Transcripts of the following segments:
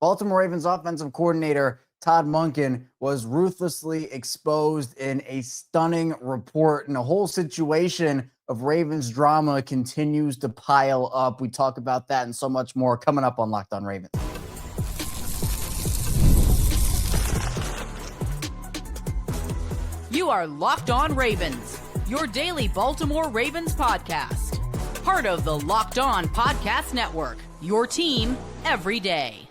Baltimore Ravens offensive coordinator Todd Monken was ruthlessly exposed in a stunning report, and the whole situation of Ravens drama continues to pile up. We talk about that and so much more coming up on Locked On Ravens. You are Locked On Ravens, your daily Baltimore Ravens podcast. Part of the Locked On Podcast Network, your team every day.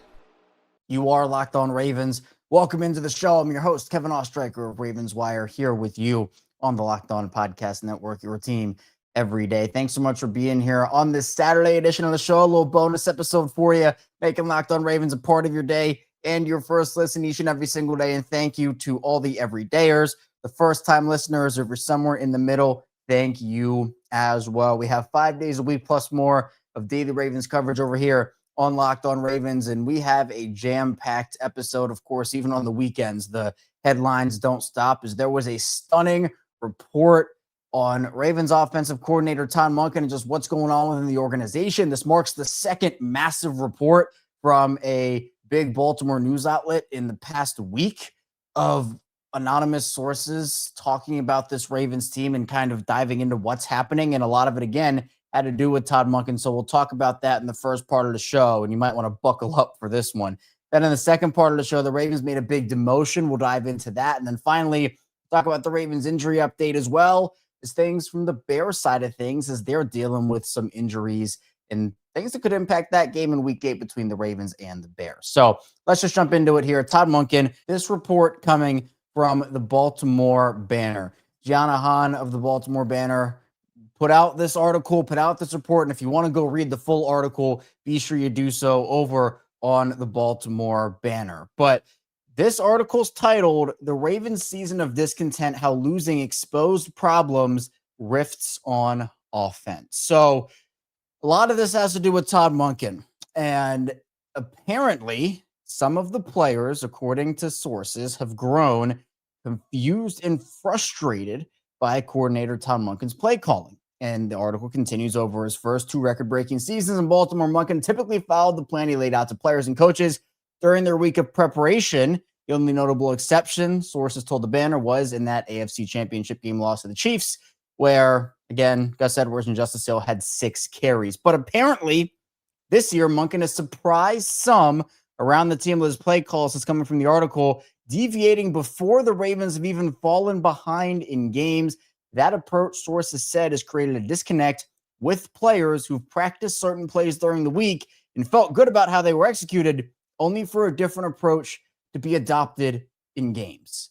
You are Locked On Ravens. Welcome into the show. I'm your host, Kevin Oestreicher of Ravens Wire, here with you on the Locked On Podcast Network, your team every day. Thanks so much for being here on this Saturday edition of the show. A little bonus episode for you, making Locked On Ravens a part of your day and your first listen each and every single day. And thank you to all the everydayers, the first-time listeners, if you're somewhere in the middle, thank you as well. We have 5 days a week plus more of daily Ravens coverage over here on Locked On Ravens, and we have a jam-packed episode, of course, even on the weekends. The headlines don't stop, as there was a stunning report on Ravens offensive coordinator Todd Monken and just what's going on within the organization. This marks the second massive report from a big Baltimore news outlet in the past week of anonymous sources talking about this Ravens team and kind of diving into what's happening, and a lot of it, again, had to do with Todd Monken. So we'll talk about that in the first part of the show, and you might want to buckle up for this one. Then in the second part of the show, the Ravens made a big demotion. We'll dive into that. And then finally, talk about the Ravens injury update, as well as things from the Bears side of things, as they're dealing with some injuries and things that could impact that game in Week 8 between the Ravens and the Bears. So let's just jump into it here. Todd Monken, this report coming from the Baltimore Banner. Gianna Hahn of the Baltimore Banner put out this article, put out this report, and if you want to go read the full article, be sure you do so over on the Baltimore Banner. But this article's titled, "The Ravens Season of Discontent, How Losing Exposed Problems, Rifts on Offense." So a lot of this has to do with Todd Monken, and apparently some of the players, according to sources, have grown confused and frustrated by coordinator Todd Monken's play calling. And the article continues, over his first two record-breaking seasons in Baltimore, Monken typically followed the plan he laid out to players and coaches during their week of preparation. The only notable exception, sources told the Banner, was in that AFC Championship game loss to the Chiefs, where, again, Gus Edwards and Justice Hill had 6 carries. But apparently, this year, Monken has surprised some around the team with his play calls. That's coming from the article, deviating before the Ravens have even fallen behind in games. That approach, sources said, has created a disconnect with players who've practiced certain plays during the week and felt good about how they were executed, only for a different approach to be adopted in games.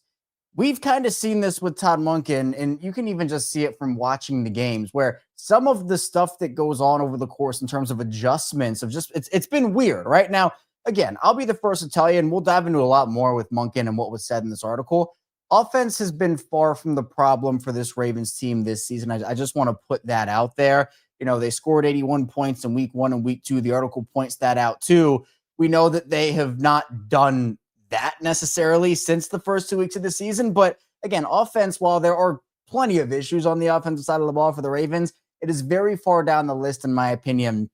We've kind of seen this with Todd Monken, and you can even just see it from watching the games, where some of the stuff that goes on over the course in terms of adjustments of just, it's been weird. Right now, again, I'll be the first to tell you, and we'll dive into a lot more with Monken and what was said in this article. Offense has been far from the problem for this Ravens team this season. I just want to put that out there. You know, they scored 81 points in Week 1 and Week 2. The article points that out too. We know that they have not done that necessarily since the first 2 weeks of the season. But again, offense, while there are plenty of issues on the offensive side of the ball for the Ravens, it is very far down the list, in my opinion,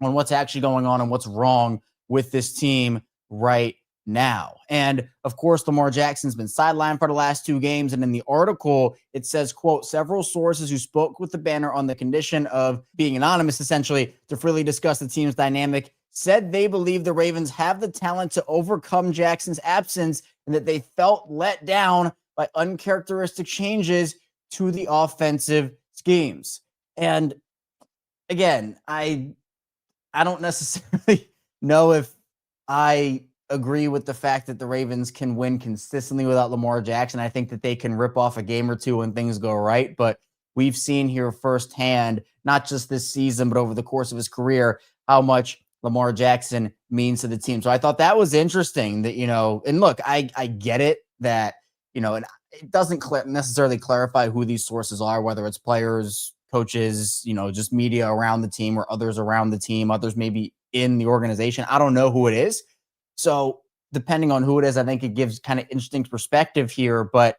on what's actually going on and what's wrong with this team right now. And of course, Lamar Jackson's been sidelined for the last 2 games. And in the article, it says, quote, "Several sources who spoke with the Banner on the condition of being anonymous, essentially, to freely discuss the team's dynamic, said they believe the Ravens have the talent to overcome Jackson's absence and that they felt let down by uncharacteristic changes to the offensive schemes." And again, I don't necessarily know if I agree with the fact that the Ravens can win consistently without Lamar Jackson. I think that they can rip off a game or two when things go right, but we've seen here firsthand, not just this season, but over the course of his career, how much Lamar Jackson means to the team. So I thought that was interesting that, you know, and look, I get it that, you know, and it doesn't necessarily clarify who these sources are, whether it's players, coaches, you know, just media around the team or others around the team, others maybe in the organization. I don't know who it is. So depending on who it is, I think it gives kind of interesting perspective here. But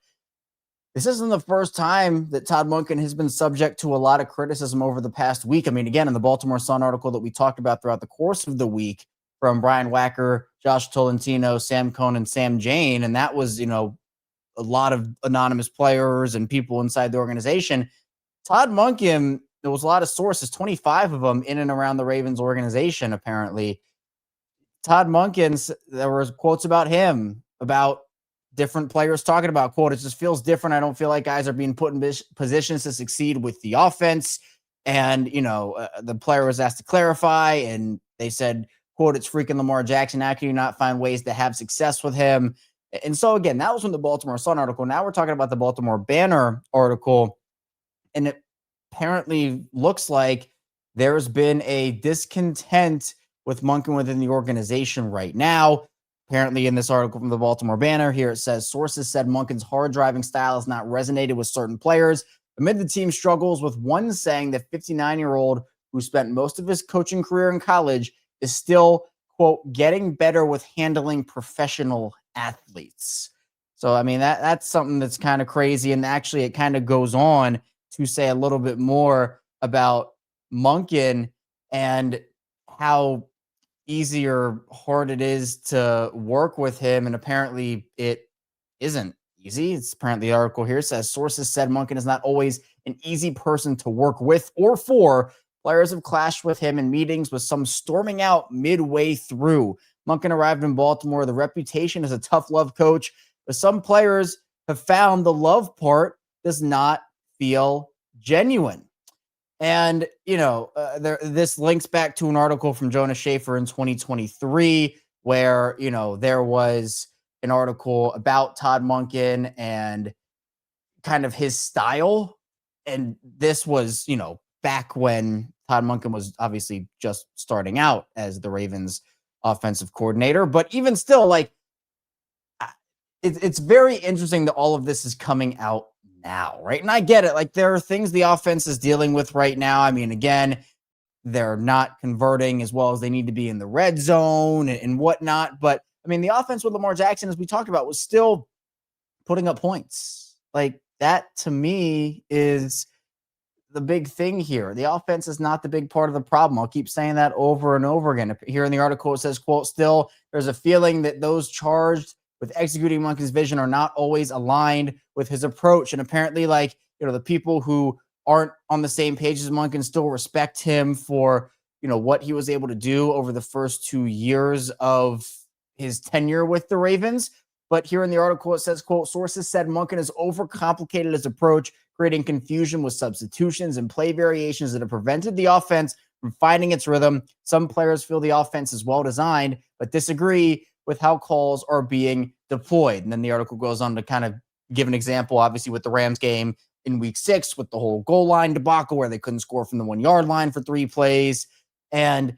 this isn't the first time that Todd Monken has been subject to a lot of criticism over the past week. I mean, again, in the Baltimore Sun article that we talked about throughout the course of the week, from Brian Wacker, Josh Tolentino, Sam Cohn, and Sam Jane. And that was, a lot of anonymous players and people inside the organization. Todd Monken, there was a lot of sources, 25 of them in and around the Ravens organization, apparently. Todd Monken, there was quotes about him, about different players talking about, quote, it just feels different. I don't feel like guys are being put in positions to succeed with the offense. And, the player was asked to clarify, and they said, quote, it's freaking Lamar Jackson. How can you not find ways to have success with him? And so, again, that was from the Baltimore Sun article. Now we're talking about the Baltimore Banner article. And it apparently looks like there's been a discontent with Monken within the organization right now. Apparently, in this article from the Baltimore Banner, here it says, sources said Monken's hard driving style has not resonated with certain players. Amid the team's struggles, with one saying that 59-year-old who spent most of his coaching career in college is still, quote, getting better with handling professional athletes. So, I mean, that's something that's kind of crazy. And actually, it kind of goes on to say a little bit more about Monken and how easy or hard it is to work with him. And apparently it isn't easy. It's apparently the article here says sources said Monken is not always an easy person to work with or for. Players have clashed with him in meetings, with some storming out midway through. Monken arrived in Baltimore. The reputation as a tough love coach, but some players have found the love part does not feel genuine. And, this links back to an article from Jonas Schaefer in 2023, where, there was an article about Todd Monken and kind of his style. And this was, back when Todd Monken was obviously just starting out as the Ravens offensive coordinator. But even still, it's very interesting that all of this is coming out now, right? And I get it. Like, there are things the offense is dealing with right now. I mean, again, they're not converting as well as they need to be in the red zone and whatnot. But I mean, the offense with Lamar Jackson, as we talked about, was still putting up points. Like, that to me is the big thing here. The offense is not the big part of the problem. I'll keep saying that over and over again. Here in the article, it says, quote, still, there's a feeling that those charged with executing Monken's vision are not always aligned with his approach. And apparently, the people who aren't on the same page as Monken still respect him for, what he was able to do over the first 2 years of his tenure with the Ravens. But here in the article, it says, quote, sources said Monken has overcomplicated his approach, creating confusion with substitutions and play variations that have prevented the offense from finding its rhythm. Some players feel the offense is well designed, but disagree with how calls are being deployed. And then the article goes on to kind of give an example, obviously, with the Rams game in week 6, with the whole goal line debacle where they couldn't score from the 1-yard line for 3 plays. And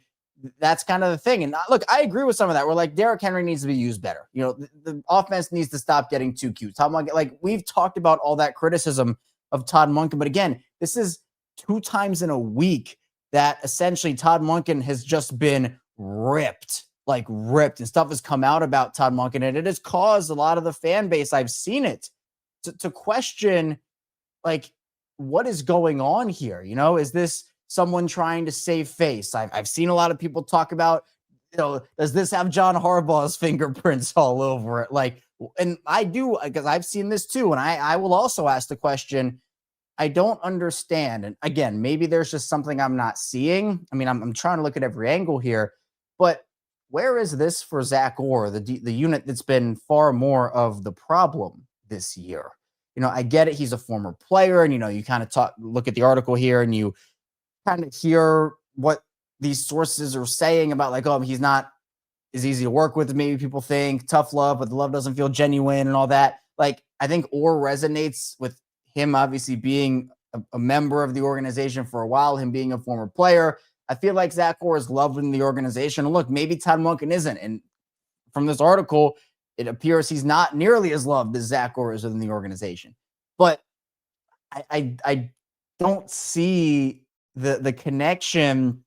that's kind of the thing. And look, I agree with some of that. We're like, Derrick Henry needs to be used better. The offense needs to stop getting too cute. Todd Monken, we've talked about all that criticism of Todd Monken. But again, this is 2 times in a week that essentially Todd Monken has just been ripped, and stuff has come out about Todd Monken. And it has caused a lot of the fan base, I've seen it, to question, what is going on here? Is this someone trying to save face? I've seen a lot of people talk about, does this have John Harbaugh's fingerprints all over it? And I do, because I've seen this too. And I will also ask the question, I don't understand. And again, maybe there's just something I'm not seeing. I mean, I'm trying to look at every angle here, but where is this for Zach Orr, the unit that's been far more of the problem this year? I get it. He's a former player, and, you kind of look at the article here and you kind of hear what these sources are saying about, he's not as easy to work with as maybe people think, tough love, but the love doesn't feel genuine and all that. I think Orr resonates with him, obviously being a member of the organization for a while, him being a former player. I feel like Zach Orr is loved in the organization. And look, maybe Todd Monken isn't. And from this article, it appears he's not nearly as loved as Zach Orr is within the organization. But I don't see the connection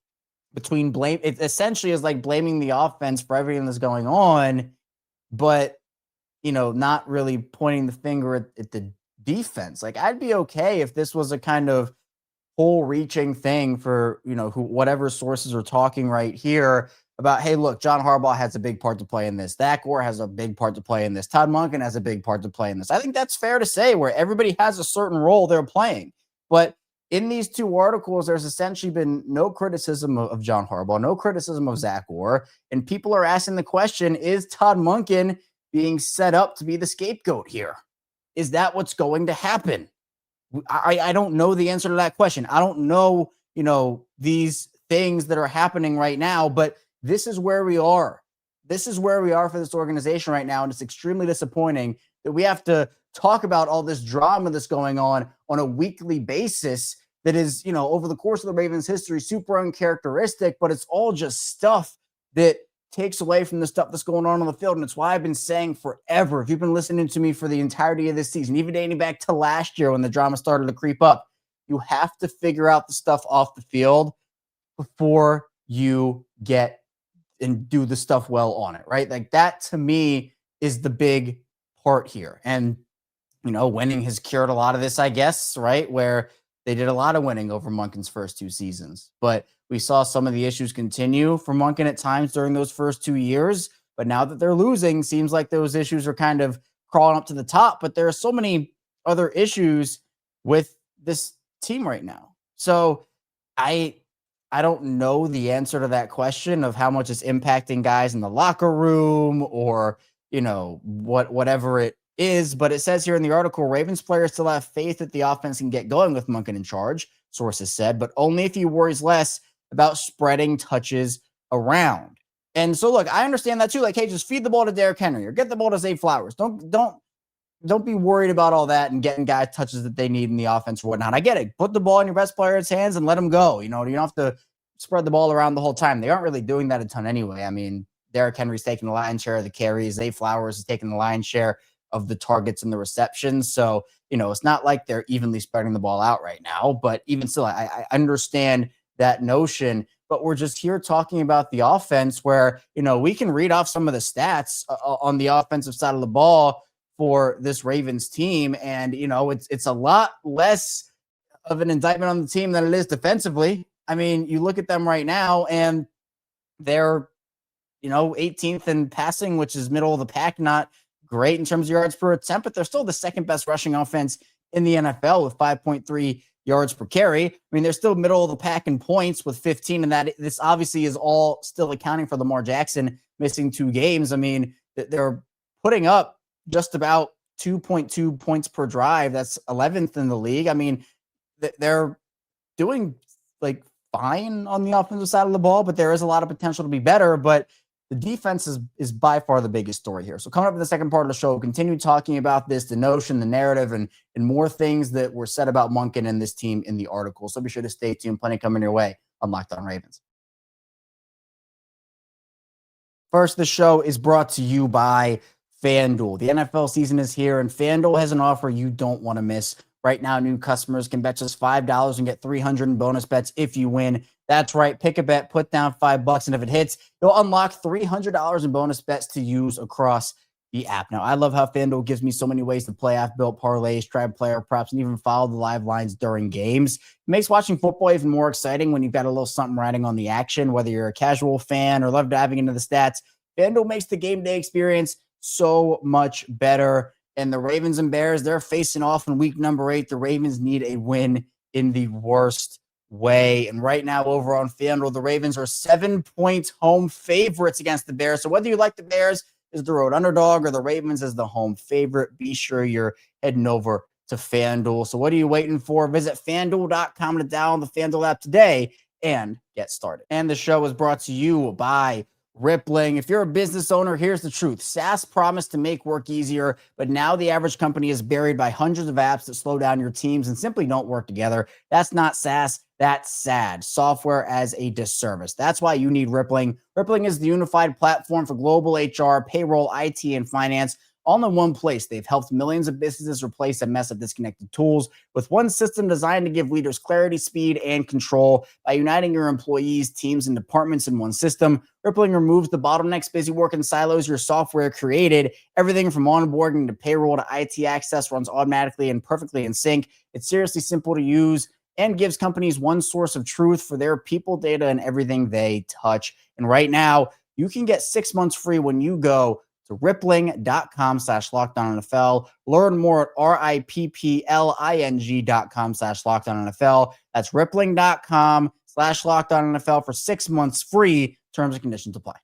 between blame. It essentially is like blaming the offense for everything that's going on, but, not really pointing the finger at the defense. I'd be okay if this was a kind of whole reaching thing for, whatever sources are talking right here about, hey, look, John Harbaugh has a big part to play in this. Zach Orr has a big part to play in this. Todd Monken has a big part to play in this. I think that's fair to say, where everybody has a certain role they're playing. But in these two articles, there's essentially been no criticism of John Harbaugh, no criticism of Zach Orr. And people are asking the question, is Todd Monken being set up to be the scapegoat here? Is that what's going to happen? I don't know the answer to that question. I don't know, these things that are happening right now, but this is where we are. This is where we are for this organization right now. And it's extremely disappointing that we have to talk about all this drama that's going on a weekly basis that is, over the course of the Ravens history, super uncharacteristic, but it's all just stuff that takes away from the stuff that's going on the field. And it's why I've been saying forever, if you've been listening to me for the entirety of this season, even dating back to last year when the drama started to creep up, you have to figure out the stuff off the field before you get and do the stuff well on it, right? Like that to me is the big part here. And, winning has cured a lot of this, I guess, right? Where they did a lot of winning over Monken's first 2 seasons, but we saw some of the issues continue for Monken at times during those first 2 years. But now that they're losing, seems like those issues are kind of crawling up to the top. But there are so many other issues with this team right now. So I don't know the answer to that question of how much it's impacting guys in the locker room or, whatever it is. But it says here in the article, Ravens players still have faith that the offense can get going with Monken in charge, sources said, but only if he worries less about spreading touches around. And so, look, I understand that too. Like, hey, just feed the ball to Derrick Henry or get the ball to Zay Flowers. Don't be worried about all that and getting guys touches that they need in the offense or whatnot. I get it. Put the ball in your best player's hands and let him go. You don't have to spread the ball around the whole time. They aren't really doing that a ton anyway. I mean, Derrick Henry's taking the lion's share of the carries. Zay Flowers is taking the lion's share of the targets and the receptions. So, it's not like they're evenly spreading the ball out right now. But even still, I understand that notion. But we're just here talking about the offense where, we can read off some of the stats on the offensive side of the ball for this Ravens team. And, it's a lot less of an indictment on the team than it is defensively. I mean, you look at them right now and they're, 18th in passing, which is middle of the pack, not great in terms of yards per attempt, but they're still the second best rushing offense in the NFL with 5.3 yards per carry. I mean, they're still middle of the pack in points with 15, and that this obviously is all still accounting for Lamar Jackson missing 2 games. I mean, they're putting up just about 2.2 points per drive. That's 11th in the league. I mean, they're doing like fine on the offensive side of the ball, but there is a lot of potential to be better. But the defense is by far the biggest story here. So coming up in the second part of the show, we'll continue talking about this, the notion, the narrative, and more things that were said about Monken and this team in the article. So be sure to stay tuned. Plenty coming your way on Locked On Ravens. First, the show is brought to you by FanDuel. The NFL season is here, and FanDuel has an offer you don't want to miss. Right now, new customers can bet just $5 and get $300 in bonus bets if you win. That's right. Pick a bet, put down $5, and if it hits, you'll unlock $300 in bonus bets to use across the app. Now, I love how FanDuel gives me so many ways to play. I've built parlays, tried player props, and even follow the live lines during games. It makes watching football even more exciting when you've got a little something riding on the action, whether you're a casual fan or love diving into the stats. FanDuel makes the game day experience so much better. And the Ravens and Bears, they're facing off in week number 8. The Ravens need a win in the worst way. And right now over on FanDuel, the Ravens are 7-point home favorites against the Bears. So whether you like the Bears as the road underdog or the Ravens as the home favorite, be sure you're heading over to FanDuel. So what are you waiting for? Visit FanDuel.com to download the FanDuel app today and get started. And the show is brought to you by Rippling. If you're a business owner, here's the truth. SaaS promised to make work easier, but now the average company is buried by hundreds of apps that slow down your teams and simply don't work together. That's not SaaS. That's sad. Software as a disservice. That's why you need Rippling. Rippling is the unified platform for global HR, payroll, IT, and finance, all in one place. They've helped millions of businesses replace a mess of disconnected tools with one system designed to give leaders clarity, speed, and control. By uniting your employees, teams, and departments in one system, Rippling removes the bottlenecks, busy work, and silos your software created. Everything from onboarding to payroll to IT access runs automatically and perfectly in sync. It's seriously simple to use. and gives companies one source of truth for their people, data, and everything they touch. And right now, you can get 6 months free when you go to rippling.com/LockedOnNFL. Learn more at rippling.com/LockedOnNFL. That's rippling.com/LockedOnNFL for 6 months free. Terms and conditions apply.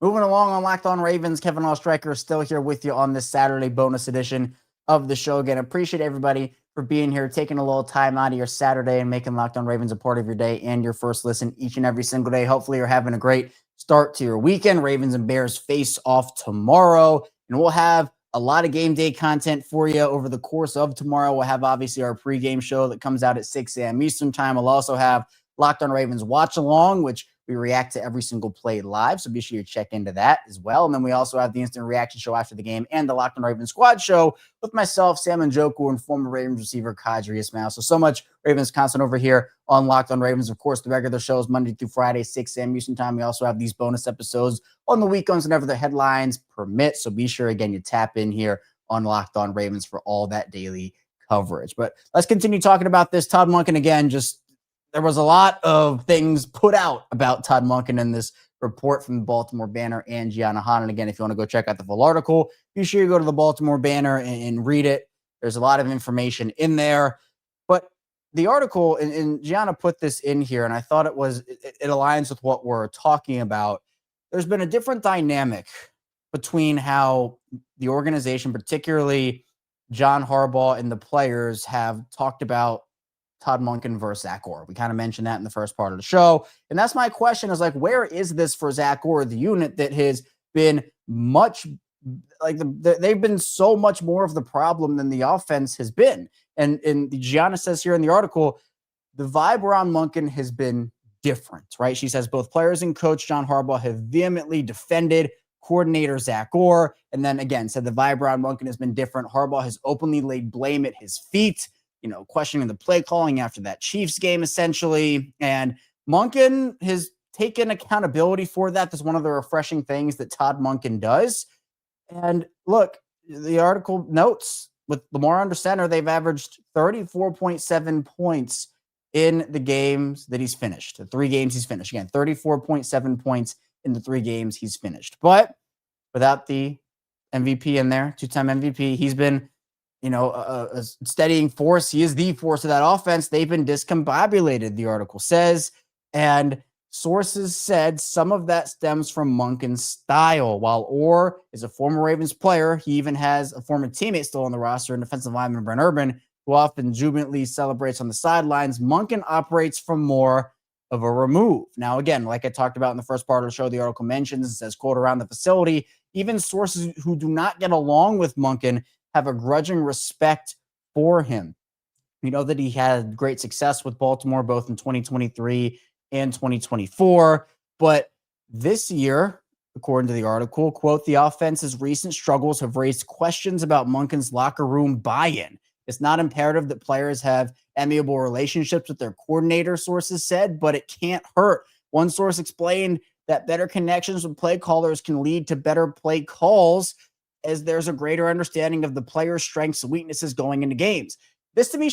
Moving along on Locked On Ravens, Kevin Oestreicher is still here with you on this Saturday bonus edition of the show. Again, appreciate everybody for being here, taking a little time out of your Saturday and making Locked On Ravens a part of your day and your first listen each and every single day. Hopefully you're having a great start to your weekend. Ravens and Bears face off tomorrow, and we'll have a lot of game day content for you over the course of tomorrow. We'll have obviously our pregame show that comes out at 6 a.m. Eastern time. We'll also have Locked On Ravens Watch Along, which we react to every single play live, so be sure you check into that as well. And then we also have the instant reaction show after the game and the Locked On Ravens Squad show with myself, Sam Njoku, and former Ravens receiver Kadri Ismail. So much Ravens content over here on Locked On Ravens. Of course, the regular shows Monday through Friday, 6 a.m. Eastern time. We also have these bonus episodes on the weekends whenever the headlines permit. So be sure, again, you tap in here on Locked On Ravens for all that daily coverage. But let's continue talking about this. Todd Monken, again, there was a lot of things put out about Todd Monken in this report from the Baltimore Banner and Gianna Han. And again, if you want to go check out the full article, be sure you go to the Baltimore Banner and read it. There's a lot of information in there. But the article, and Gianna put this in here, and I thought it aligns with what we're talking about. There's been a different dynamic between how the organization, particularly John Harbaugh and the players, have talked about Todd Monken versus Zach Orr. We kind of mentioned that in the first part of the show. And that's my question is like, where is this for Zach Orr, the unit that has been much like they've been so much more of the problem than the offense has been. And Gianna says here in the article, the vibe around Monken has been different, right? She says both players and coach John Harbaugh have vehemently defended coordinator Zach Orr. And then again, said the vibe around Monken has been different. Harbaugh has openly laid blame at his feet, questioning the play calling after that Chiefs game, essentially. And Monken has taken accountability for that. That's one of the refreshing things that Todd Monken does. And look, the article notes with Lamar under center, they've averaged 34.7 points in the games that he's finished. The 3 games he's finished. Again, 34.7 points in the 3 games he's finished. But without the MVP in there, 2-time MVP, he's been a steadying force. He is the force of that offense. They've been discombobulated, the article says. And sources said some of that stems from Monken's style. While Orr is a former Ravens player, he even has a former teammate still on the roster, and defensive lineman Brent Urban, who often jubilantly celebrates on the sidelines. Monken operates from more of a remove. Now, again, like I talked about in the first part of the show, the article mentions and says, quote, around the facility, even sources who do not get along with Monken have a grudging respect for him. We know that he had great success with Baltimore, both in 2023 and 2024. But this year, according to the article, quote, the offense's recent struggles have raised questions about Monken's locker room buy-in. It's not imperative that players have amiable relationships with their coordinator, sources said, but it can't hurt. One source explained that better connections with play callers can lead to better play calls, as there's a greater understanding of the player's strengths and weaknesses going into games. This, to me,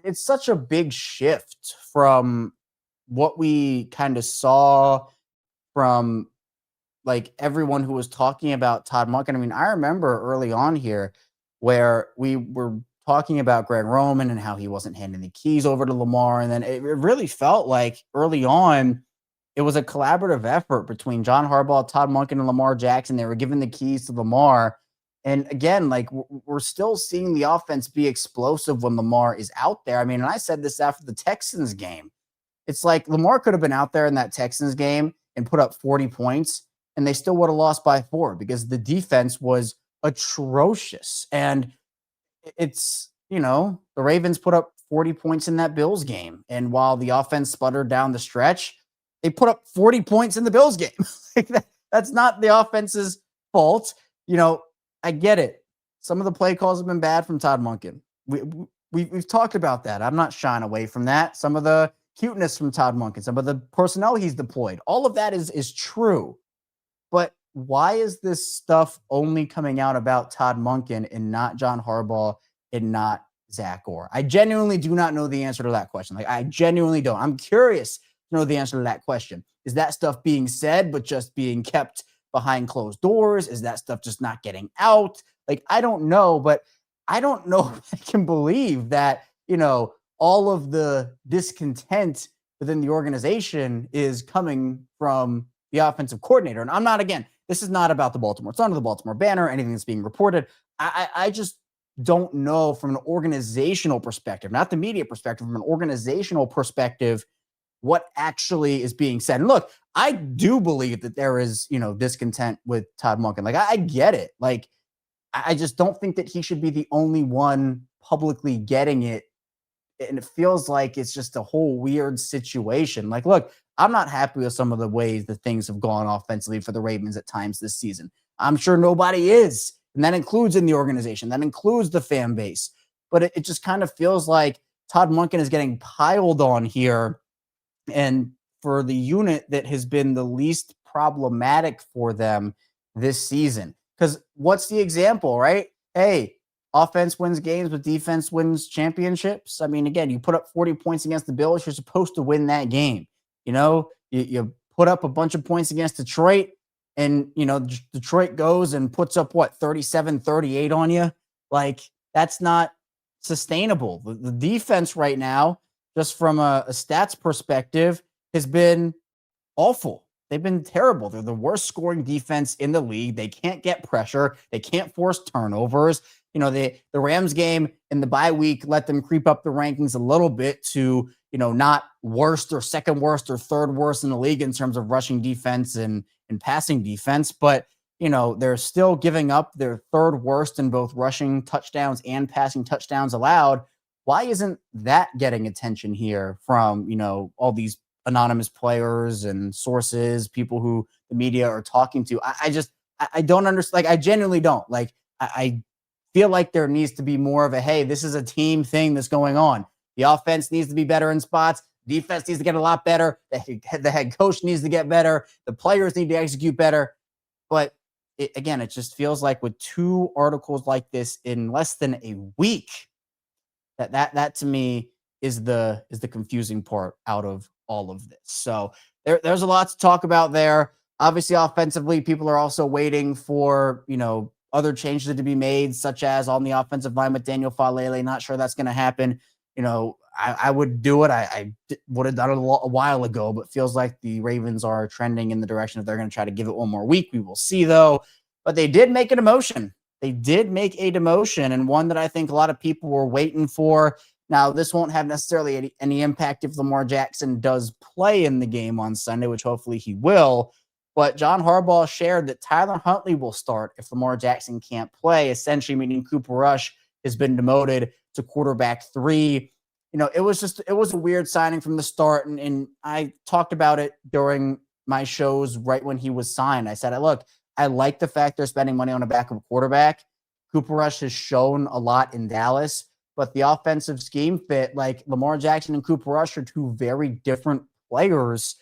it's such a big shift from what we kind of saw from like everyone who was talking about Todd Monken. I mean, I remember early on here where we were talking about Greg Roman and how he wasn't handing the keys over to Lamar. And then it really felt like early on, it was a collaborative effort between John Harbaugh, Todd Monken, and Lamar Jackson. They were giving the keys to Lamar. And again, like we're still seeing the offense be explosive when Lamar is out there. I mean, and I said this after the Texans game. It's like Lamar could have been out there in that Texans game and put up 40 points, and they still would have lost by 4 because the defense was atrocious. And it's, the Ravens put up 40 points in that Bills game. And while the offense sputtered down the stretch, they put up 40 points in the Bills game. That's not the offense's fault. I get it. Some of the play calls have been bad from Todd Monken. We've talked about that. I'm not shying away from that. Some of the cuteness from Todd Monken, some of the personnel he's deployed, all of that is true. But why is this stuff only coming out about Todd Monken and not John Harbaugh and not Zach Orr? I genuinely do not know the answer to that question. Like, I genuinely don't. I'm curious to know the answer to that question. Is that stuff being said, but just being kept behind closed doors? Is that stuff just not getting out? Like, I don't know, but I don't know if I can believe that, all of the discontent within the organization is coming from the offensive coordinator. And I'm not, again, this is not about the Baltimore. It's under the Baltimore banner, anything that's being reported. I just don't know from an organizational perspective, not the media perspective, from an organizational perspective, what actually is being said. And look, I do believe that there is, discontent with Todd Monken. Like, I get it. Like, I just don't think that he should be the only one publicly getting it. And it feels like it's just a whole weird situation. Like, look, I'm not happy with some of the ways that things have gone offensively for the Ravens at times this season. I'm sure nobody is. And that includes in the organization. That includes the fan base. But it just kind of feels like Todd Monken is getting piled on here. And for the unit that has been the least problematic for them this season. Because what's the example, right? Hey, offense wins games, but defense wins championships. I mean, again, you put up 40 points against the Bills, you're supposed to win that game. You put up a bunch of points against Detroit, and, Detroit goes and puts up, 37, 38 on you? Like, that's not sustainable. The defense right now, just from a stats perspective, has been awful. They've been terrible. They're the worst scoring defense in the league. They can't get pressure. They can't force turnovers. The Rams game in the bye week let them creep up the rankings a little bit to, not worst or second worst or third worst in the league in terms of rushing defense and passing defense. But, they're still giving up their third worst in both rushing touchdowns and passing touchdowns allowed. Why isn't that getting attention here from, all these anonymous players and sources, people who the media are talking to? I don't understand. Like, I genuinely don't. Like, I feel like there needs to be more of a, hey, this is a team thing that's going on. The offense needs to be better in spots. Defense needs to get a lot better. The head coach needs to get better. The players need to execute better. But it just feels like with two articles like this in less than a week, that to me is the confusing part out of all of this. So there's a lot to talk about there. Obviously, offensively, people are also waiting for, other changes to be made, such as on the offensive line with Daniel Falele. Not sure that's going to happen. I would do it. I would have done it a while ago, but feels like the Ravens are trending in the direction that they're going to try to give it one more week. We will see, though. But they did make a demotion. They did make a demotion, and one that I think a lot of people were waiting for. Now, this won't have necessarily any impact if Lamar Jackson does play in the game on Sunday, which hopefully he will. But John Harbaugh shared that Tyler Huntley will start if Lamar Jackson can't play, essentially meaning Cooper Rush has been demoted to quarterback 3. It was a weird signing from the start. And I talked about it during my shows right when he was signed. I said, look, I like the fact they're spending money on a backup quarterback. Cooper Rush has shown a lot in Dallas, but the offensive scheme fit, like Lamar Jackson and Cooper Rush are two very different players.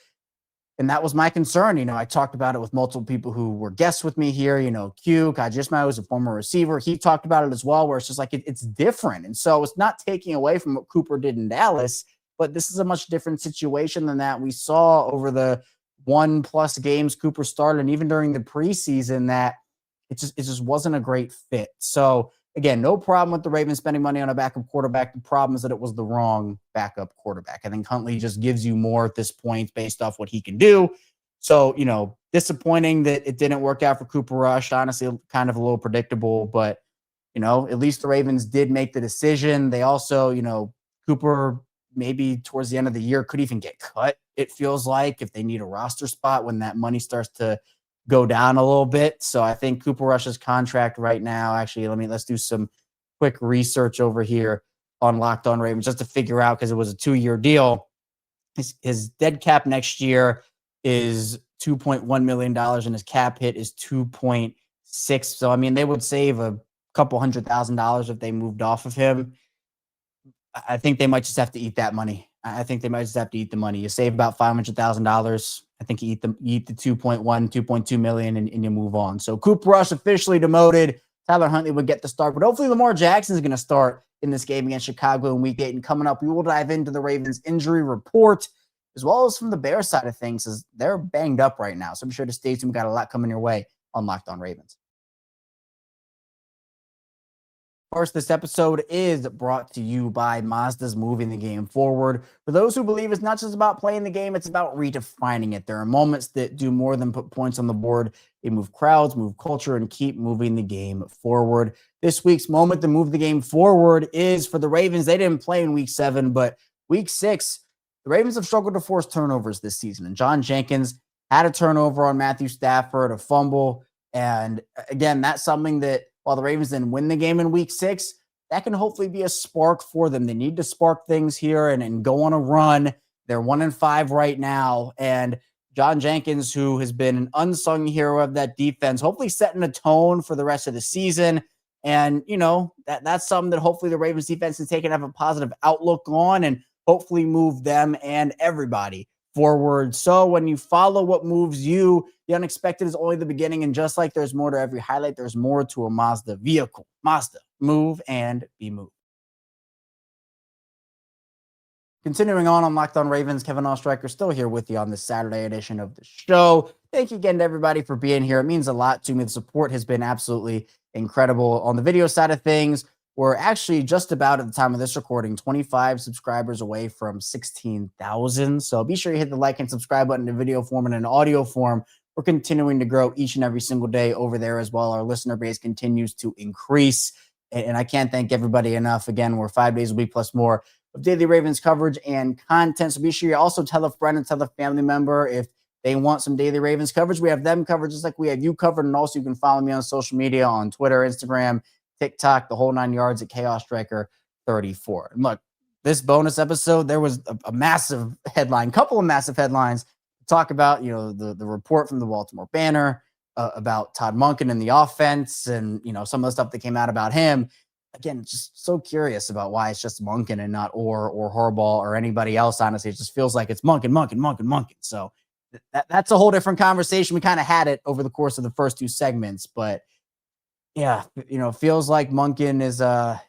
And that was my concern. I talked about it with multiple people who were guests with me here. Q, Kajisma was a former receiver. He talked about it as well, where it's just like it's different. And so it's not taking away from what Cooper did in Dallas, but this is a much different situation than that we saw over the 1+ games Cooper started, and even during the preseason, that it just wasn't a great fit. So again, no problem with the Ravens spending money on a backup quarterback. The problem is that it was the wrong backup quarterback. I think Huntley just gives you more at this point based off what he can do. So, disappointing that it didn't work out for Cooper Rush. Honestly, kind of a little predictable, but, at least the Ravens did make the decision. They also, Cooper maybe towards the end of the year could even get cut, it feels like, if they need a roster spot when that money starts to go down a little bit. So I think Cooper Rush's contract right now, actually, let's do some quick research over here on Locked On Ravens just to figure out, because it was a 2-year deal. His dead cap next year is $2.1 million and his cap hit is 2.6. So, they would save a couple $100,000 if they moved off of him. I think they might just have to eat that money. I think they might just have to eat the money. You save about $500,000. I think you eat the 2.1, 2.2 million and you move on. So Cooper Rush officially demoted. Tyler Huntley would get the start, but hopefully Lamar Jackson is going to start in this game against Chicago in Week 8. And coming up, we will dive into the Ravens injury report, as well as from the Bears side of things, as they're banged up right now. So be sure to stay tuned. We've got a lot coming your way on Locked On Ravens. First, this episode is brought to you by Mazda's Moving the Game Forward. For those who believe it's not just about playing the game, it's about redefining it. There are moments that do more than put points on the board. They move crowds, move culture, and keep moving the game forward. This week's moment to move the game forward is for the Ravens. They didn't play in Week 7, but Week 6, the Ravens have struggled to force turnovers this season. And John Jenkins had a turnover on Matthew Stafford, a fumble. And again, that's something that while the Ravens then win the game in Week 6, that can hopefully be a spark for them. They need to spark things here and go on a run. They're 1-5 right now. And John Jenkins, who has been an unsung hero of that defense, hopefully setting a tone for the rest of the season. And, you know, that's something that hopefully the Ravens defense can take and have a positive outlook on and hopefully move them and everybody forward. So when you follow what moves you, the unexpected is only the beginning. And just like there's more to every highlight, there's more to a Mazda vehicle. Mazda, move and be moved. Continuing on Locked On Ravens, Kevin Oestreicher still here with you on this Saturday edition of the show. Thank you again to everybody for being here. It means a lot to me. The support has been absolutely incredible. On the video side of things, we're actually just about, at the time of this recording, 25 subscribers away from 16,000. So be sure you hit the like and subscribe button in video form and in audio form. We're continuing to grow each and every single day over there as well. Our listener base continues to increase. And I can't thank everybody enough. Again, we're 5 days a week plus more of daily Ravens coverage and content. So be sure you also tell a friend and tell a family member if they want some daily Ravens coverage. We have them covered just like we have you covered. And also you can follow me on social media on Twitter, Instagram, TikTok, the whole 9 yards at KOStriker34. And look, this bonus episode, there was a massive headline, couple of massive headlines to talk about, you know, the report from the Baltimore Banner about Todd Monken and the offense and, you know, some of the stuff that came out about him. Again, just so curious about why it's just Monken and not or Harbaugh or anybody else. Honestly, it just feels like it's Monken. So that's a whole different conversation. We kind of had it over the course of the first 2 segments, but yeah, you know, feels like Monken is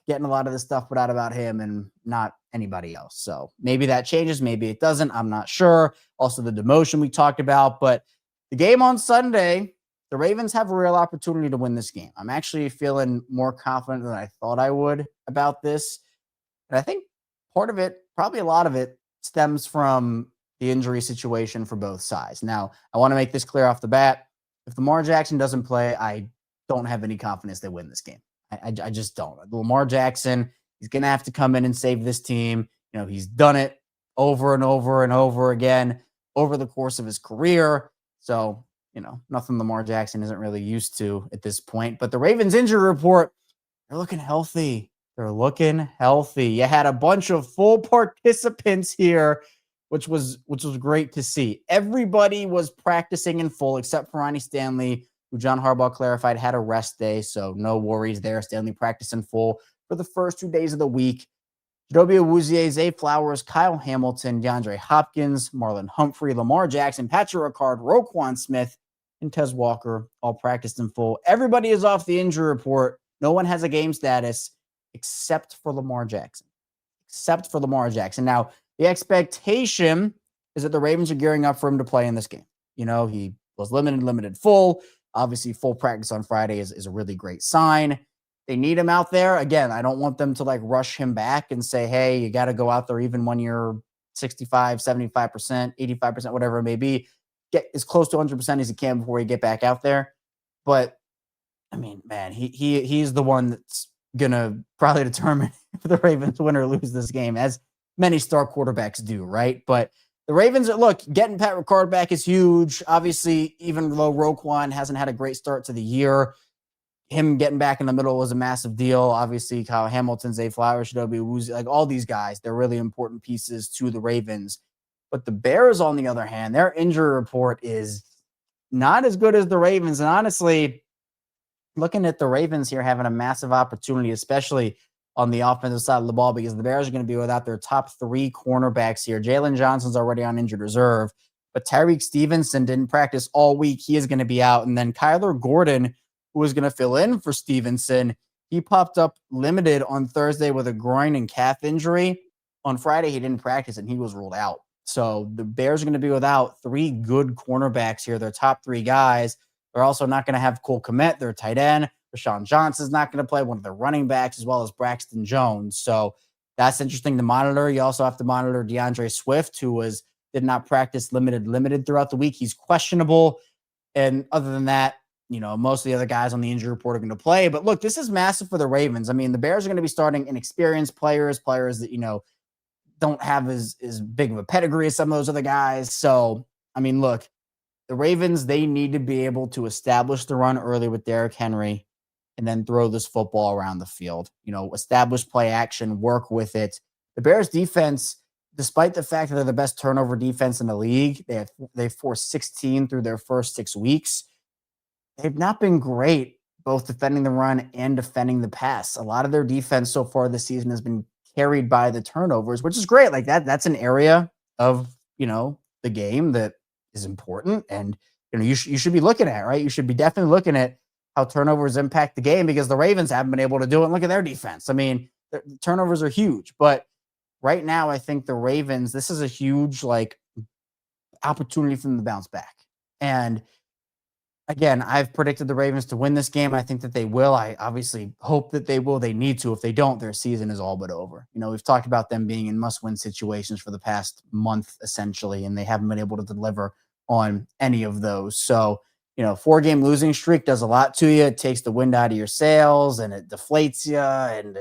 getting a lot of this stuff put out about him and not anybody else. So maybe that changes, maybe it doesn't. I'm not sure. Also, the demotion we talked about, but the game on Sunday, the Ravens have a real opportunity to win this game. I'm actually feeling more confident than I thought I would about this. And I think part of it, probably a lot of it, stems from the injury situation for both sides. Now, I want to make this clear off the bat. If Lamar Jackson doesn't play, I don't have any confidence they win this game. I just don't. Lamar Jackson, he's going to have to come in and save this team. You know, he's done it over and over and over again over the course of his career. So, you know, nothing Lamar Jackson isn't really used to at this point. But the Ravens injury report, they're looking healthy. They're looking healthy. You had a bunch of full participants here, which was great to see. Everybody was practicing in full except for Ronnie Stanley, who John Harbaugh clarified had a rest day, so no worries there. Stanley practiced in full for the first 2 days of the week. Chidobe Awuzie, Zay Flowers, Kyle Hamilton, DeAndre Hopkins, Marlon Humphrey, Lamar Jackson, Patrick Ricard, Roquan Smith, and Tez Walker all practiced in full. Everybody is off the injury report. No one has a game status except for Lamar Jackson. Now, the expectation is that the Ravens are gearing up for him to play in this game. You know, he was limited full. Obviously, full practice on Friday is a really great sign. They need him out there. Again, I don't want them to like rush him back and say, hey, you got to go out there even when you're 65, 75%, 85%, whatever it may be. Get as close to 100% as you can before you get back out there. But, I mean, man, he's the one that's going to probably determine if the Ravens win or lose this game, as many star quarterbacks do, right? But the Ravens are, look, getting Pat Ricard back is huge. Obviously, even though Roquan hasn't had a great start to the year, him getting back in the middle was a massive deal. Obviously, Kyle Hamilton, Zay Flowers, Chidobe Awuzie, like all these guys, they're really important pieces to the Ravens. But the Bears, on the other hand, their injury report is not as good as the Ravens. And honestly, looking at the Ravens here having a massive opportunity, especially on the offensive side of the ball, because the Bears are going to be without their top 3 cornerbacks here. Jalen Johnson's already on injured reserve, but Tyreek Stevenson didn't practice all week. He is going to be out. And then Kyler Gordon, who is going to fill in for Stevenson, He popped up limited on Thursday with a groin and calf injury. On Friday, he didn't practice and he was ruled out. So the Bears are going to be without 3 good cornerbacks here. Their top 3 guys. They're also not going to have Cole Kmet, their tight end. Rashawn Johnson's not going to play, one of their running backs, as well as Braxton Jones. So that's interesting to monitor. You also have to monitor DeAndre Swift, who did not practice limited throughout the week. He's questionable. And other than that, most of the other guys on the injury report are going to play. But look, this is massive for the Ravens. I mean, the Bears are going to be starting inexperienced players that, don't have as big of a pedigree as some of those other guys. So, I mean, look, the Ravens, they need to be able to establish the run early with Derrick Henry and then throw this football around the field. Establish play action, work with it. The Bears defense, despite the fact that they're the best turnover defense in the league, they've forced 16 through their first 6 weeks. They've not been great both defending the run and defending the pass. A lot of their defense so far this season has been carried by the turnovers, which is great. Like that's an area of, the game that is important. And, you should be looking at, right? You should be definitely looking at how turnovers impact the game because the Ravens haven't been able to do it. And look at their defense. I mean, the turnovers are huge, but right now I think the Ravens, this is a huge opportunity for them to bounce back. And again, I've predicted the Ravens to win this game. I think that they will. I obviously hope that they will. They need to. If they don't, their season is all but over. We've talked about them being in must-win situations for the past month, essentially, and they haven't been able to deliver on any of those. So, 4-game losing streak does a lot to you. It takes the wind out of your sails, and it deflates you, and,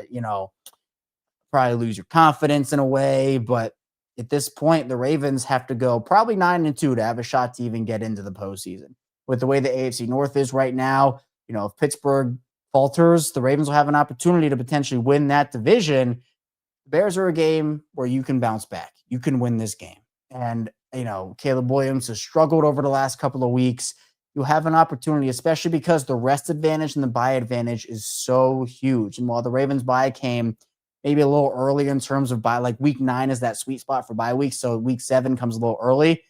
probably lose your confidence in a way. But at this point, the Ravens have to go probably 9-2 to have a shot to even get into the postseason. With the way the AFC North is right now, if Pittsburgh falters, the Ravens will have an opportunity to potentially win that division. The Bears are a game where you can bounce back. You can win this game. And, Caleb Williams has struggled over the last couple of weeks. You have an opportunity, especially because the rest advantage and the bye advantage is so huge. And while the Ravens bye came maybe a little early in terms of bye, like week 9 is that sweet spot for bye week. So week 7 comes a little early.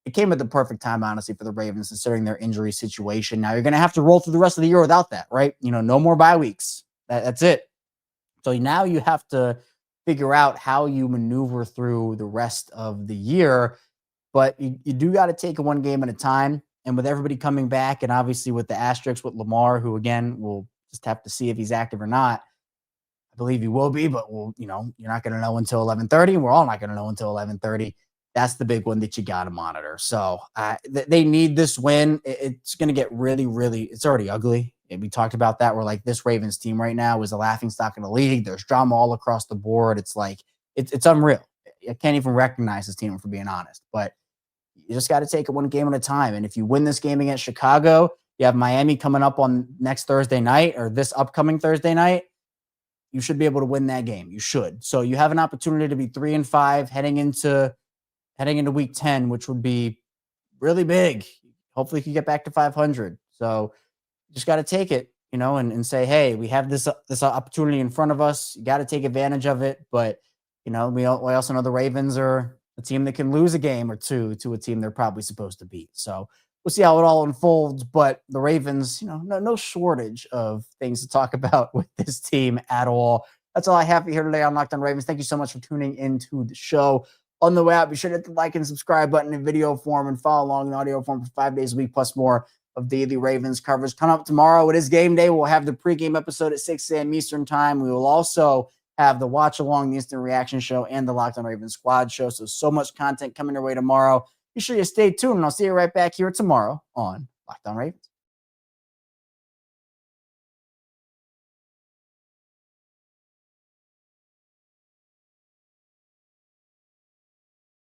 It came at the perfect time, honestly, for the Ravens, considering their injury situation. Now, you're going to have to roll through the rest of the year without that, right? No more bye weeks. That's it. So now you have to figure out how you maneuver through the rest of the year. But you do got to take it one game at a time. And with everybody coming back, and obviously with the asterisks with Lamar, who, again, we'll just have to see if he's active or not. I believe he will be, but you're not going to know until 11:30. We're all not going to know until 11:30. That's the big one that you got to monitor. So they need this win. It's going to get really, really, it's already ugly. And we talked about that. We're like, this Ravens team right now is a laughingstock in the league. There's drama all across the board. It's like, it's unreal. I can't even recognize this team, for being honest. But you just got to take it one game at a time. And if you win this game against Chicago, you have Miami coming up on next Thursday night, or this upcoming Thursday night. You should be able to win that game. You should. So you have an opportunity to be 3-5 heading into week 10, which would be really big. Hopefully you can get back to 500. So you just got to take it, and say, hey, we have this opportunity in front of us. You got to take advantage of it. But, we also know the Ravens are a team that can lose a game or two to a team they're probably supposed to beat. So we'll see how it all unfolds. But the Ravens, no shortage of things to talk about with this team at all. That's all I have for you here today on Locked On Ravens. Thank you so much for tuning into the show. On the way out, be sure to hit the like and subscribe button in video form and follow along in audio form for 5 days a week, plus more of daily Ravens coverage. Coming up tomorrow, it is game day. We'll have the pregame episode at 6 a.m. Eastern time. We will also have the watch along, the instant reaction show, and the Locked On Ravens squad show. So much content coming your way tomorrow. Be sure you stay tuned, and I'll see you right back here tomorrow on Locked On Ravens.